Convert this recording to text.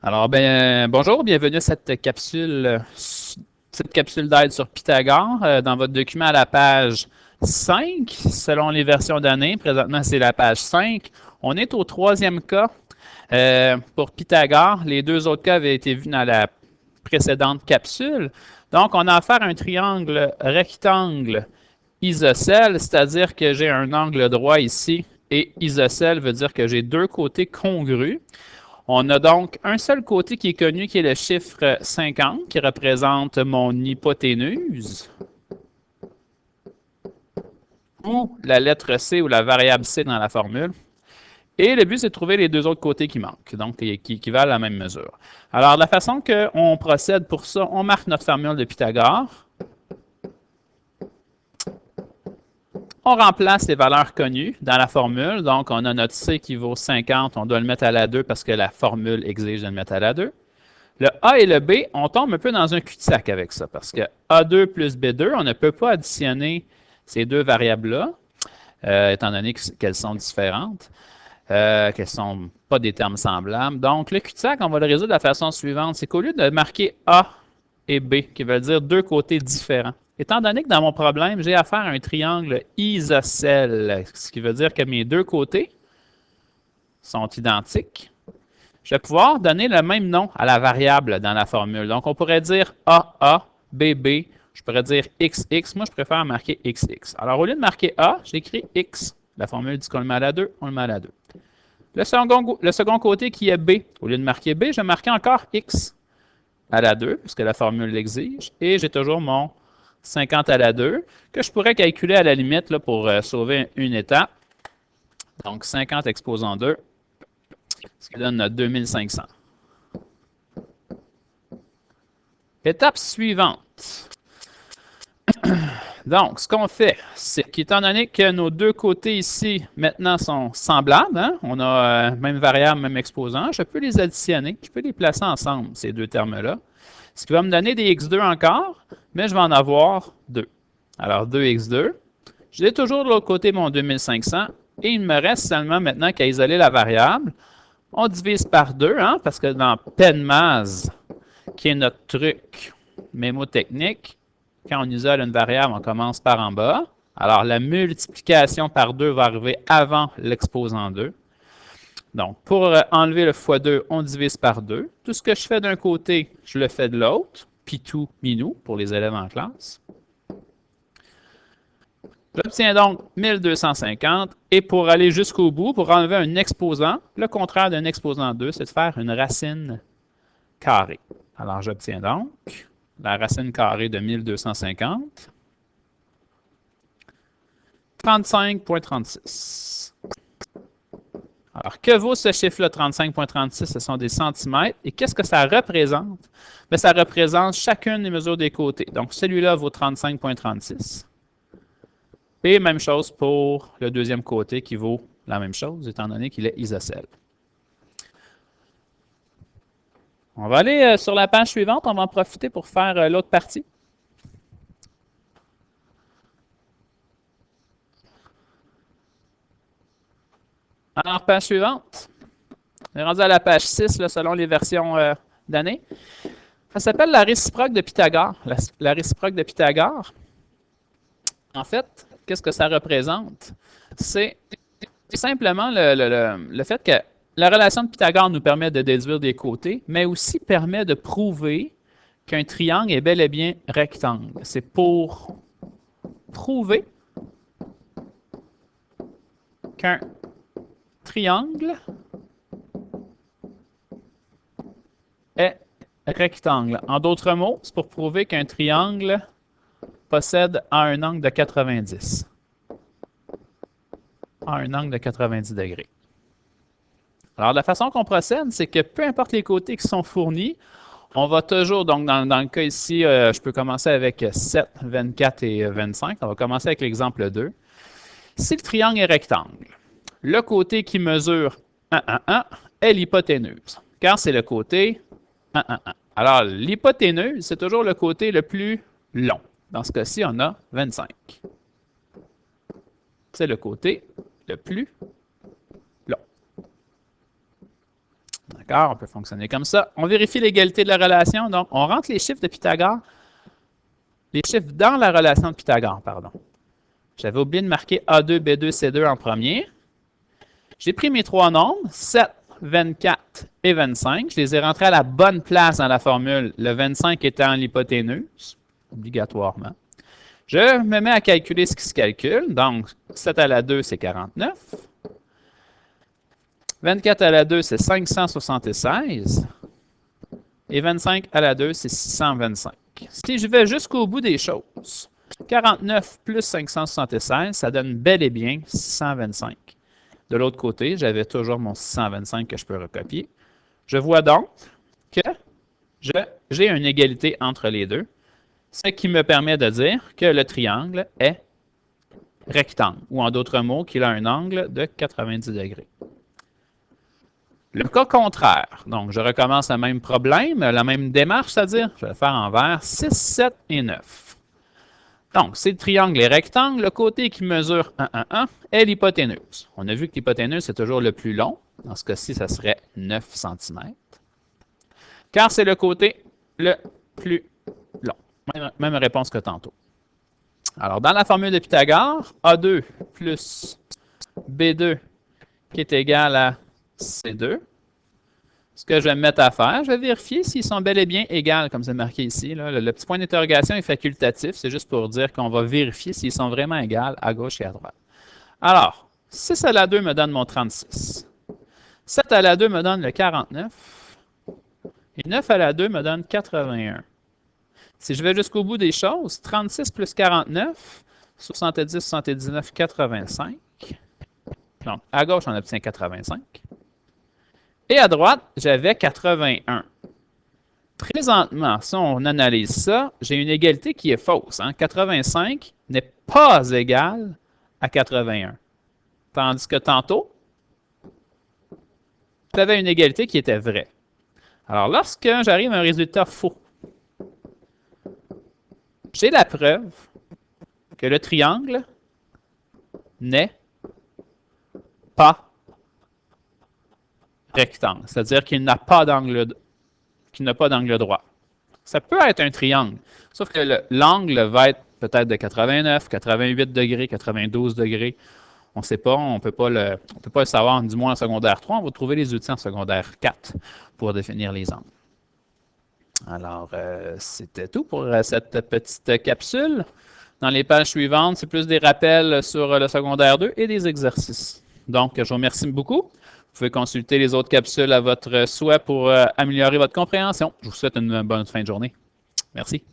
Alors, bonjour, bienvenue à cette capsule d'aide sur Pythagore. Dans votre document à la page 5, selon les versions d'année, présentement c'est la page 5. On est au troisième cas pour Pythagore. Les deux autres cas avaient été vus dans la précédente capsule. Donc, on a affaire à un triangle rectangle isocèle, c'est-à-dire que j'ai un angle droit ici et isocèle veut dire que j'ai deux côtés congrus. On a donc un seul côté qui est connu, qui est le chiffre 50, qui représente mon hypoténuse, ou la lettre C ou la variable C dans la formule. Et le but, c'est de trouver les deux autres côtés qui manquent, donc qui valent la même mesure. Alors, la façon qu'on procède pour ça, on marque notre formule de Pythagore. On remplace les valeurs connues dans la formule. Donc, on a notre C qui vaut 50. On doit le mettre à la 2 parce que la formule exige de le mettre à la 2. Le A et le B, on tombe un peu dans un cul-de-sac avec ça parce que A2 plus B2, on ne peut pas additionner ces deux variables-là, étant donné qu'elles sont différentes, qu'elles ne sont pas des termes semblables. Donc, le cul-de-sac, on va le résoudre de la façon suivante. C'est qu'au lieu de marquer A et B, qui veut dire deux côtés différents, étant donné que dans mon problème, j'ai affaire à un triangle isocèle, ce qui veut dire que mes deux côtés sont identiques, je vais pouvoir donner le même nom à la variable dans la formule. Donc, on pourrait dire AA, BB, je pourrais dire XX. Moi, je préfère marquer XX. Alors, au lieu de marquer A, j'écris X. La formule dit qu'on le met à la 2, on le met à la 2. Le second côté qui est B, au lieu de marquer B, je vais marquer encore X à la 2, puisque la formule l'exige. Et j'ai toujours mon 50 à la 2, que je pourrais calculer à la limite là, pour sauver une étape. Donc, 50 exposant 2, ce qui donne notre 2500. Étape suivante. Donc, ce qu'on fait, c'est qu'étant donné que nos deux côtés ici, maintenant, sont semblables, hein, on a même variable, même exposant, je peux les additionner, je peux les placer ensemble, ces deux termes-là. Ce qui va me donner des x2 encore, mais je vais en avoir 2. Alors, 2x2. J'ai toujours de l'autre côté mon 2500, et il me reste seulement maintenant qu'à isoler la variable. On divise par 2, hein, parce que dans PENMAS, qui est notre truc mémotechnique, quand on isole une variable, on commence par en bas. Alors, la multiplication par 2 va arriver avant l'exposant 2. Donc, pour enlever le x2, on divise par 2. Tout ce que je fais d'un côté, je le fais de l'autre. Pitou, minou, pour les élèves en classe. J'obtiens donc 1250. Et pour aller jusqu'au bout, pour enlever un exposant, le contraire d'un exposant 2, c'est de faire une racine carrée. Alors, j'obtiens donc la racine carrée de 1250. 35,36. Alors, que vaut ce chiffre-là, 35,36? Ce sont des centimètres. Et qu'est-ce que ça représente? Bien, ça représente chacune des mesures des côtés. Donc, celui-là vaut 35,36. Et même chose pour le deuxième côté qui vaut la même chose, étant donné qu'il est isocèle. On va aller sur la page suivante. On va en profiter pour faire l'autre partie. Alors, page suivante. On est rendu à la page 6, là, selon les versions d'année. Ça s'appelle la réciproque de Pythagore. La réciproque de Pythagore, en fait, qu'est-ce que ça représente? C'est simplement le fait que la relation de Pythagore nous permet de déduire des côtés, mais aussi permet de prouver qu'un triangle est bel et bien rectangle. C'est pour prouver qu'un triangle est rectangle. En d'autres mots, c'est pour prouver qu'un triangle possède un angle de 90. Un angle de 90 degrés. Alors, la façon qu'on procède, c'est que peu importe les côtés qui sont fournis, on va toujours, donc dans le cas ici, je peux commencer avec 7, 24 et 25. On va commencer avec l'exemple 2. Si le triangle est rectangle, le côté qui mesure 1, 1, 1 est l'hypoténuse, car c'est le côté 1, 1, 1. Alors, l'hypoténuse, c'est toujours le côté le plus long. Dans ce cas-ci, on a 25. C'est le côté le plus long. D'accord? On peut fonctionner comme ça. On vérifie l'égalité de la relation. Donc, on rentre les chiffres de Pythagore, les chiffres dans la relation de Pythagore, pardon. J'avais oublié de marquer A2, B2, C2 en premier. J'ai pris mes trois nombres, 7, 24 et 25. Je les ai rentrés à la bonne place dans la formule, le 25 étant l'hypoténuse, obligatoirement. Je me mets à calculer ce qui se calcule. Donc, 7 à la 2, c'est 49. 24 à la 2, c'est 576. Et 25 à la 2, c'est 625. Si je vais jusqu'au bout des choses, 49 plus 576, ça donne bel et bien 625. De l'autre côté, j'avais toujours mon 625 que je peux recopier. Je vois donc que j'ai une égalité entre les deux, ce qui me permet de dire que le triangle est rectangle, ou en d'autres mots, qu'il a un angle de 90 degrés. Le cas contraire, donc je recommence le même problème, la même démarche, c'est-à-dire, je vais le faire en vert, 6, 7 et 9. Donc, si le triangle est rectangle, le côté qui mesure 1, 1, 1 est l'hypoténuse. On a vu que l'hypoténuse, c'est toujours le plus long. Dans ce cas-ci, ça serait 9 cm. Car c'est le côté le plus long. Même réponse que tantôt. Alors, dans la formule de Pythagore, A2 plus B2 qui est égal à C2. Ce que je vais me mettre à faire, je vais vérifier s'ils sont bel et bien égaux, comme c'est marqué ici. Là. Le petit point d'interrogation est facultatif, c'est juste pour dire qu'on va vérifier s'ils sont vraiment égaux à gauche et à droite. Alors, 6 à la 2 me donne mon 36. 7 à la 2 me donne le 49. Et 9 à la 2 me donne 81. Si je vais jusqu'au bout des choses, 36 plus 49, 70, 79, 85. Donc, à gauche, on obtient 85. Et à droite, j'avais 81. Présentement, si on analyse ça, j'ai une égalité qui est fausse. 85 n'est pas égal à 81. Tandis que tantôt, j'avais une égalité qui était vraie. Alors, lorsque j'arrive à un résultat faux, j'ai la preuve que le triangle n'est pas rectangle, c'est-à-dire qu'il n'a pas d'angle droit. Ça peut être un triangle, sauf que l'angle va être peut-être de 89, 88 degrés, 92 degrés. On ne sait pas, on ne peut pas le savoir, du moins en secondaire 3. On va trouver les outils en secondaire 4 pour définir les angles. Alors, c'était tout pour cette petite capsule. Dans les pages suivantes, c'est plus des rappels sur le secondaire 2 et des exercices. Donc, je vous remercie beaucoup. Vous pouvez consulter les autres capsules à votre souhait pour améliorer votre compréhension. Je vous souhaite une bonne fin de journée. Merci.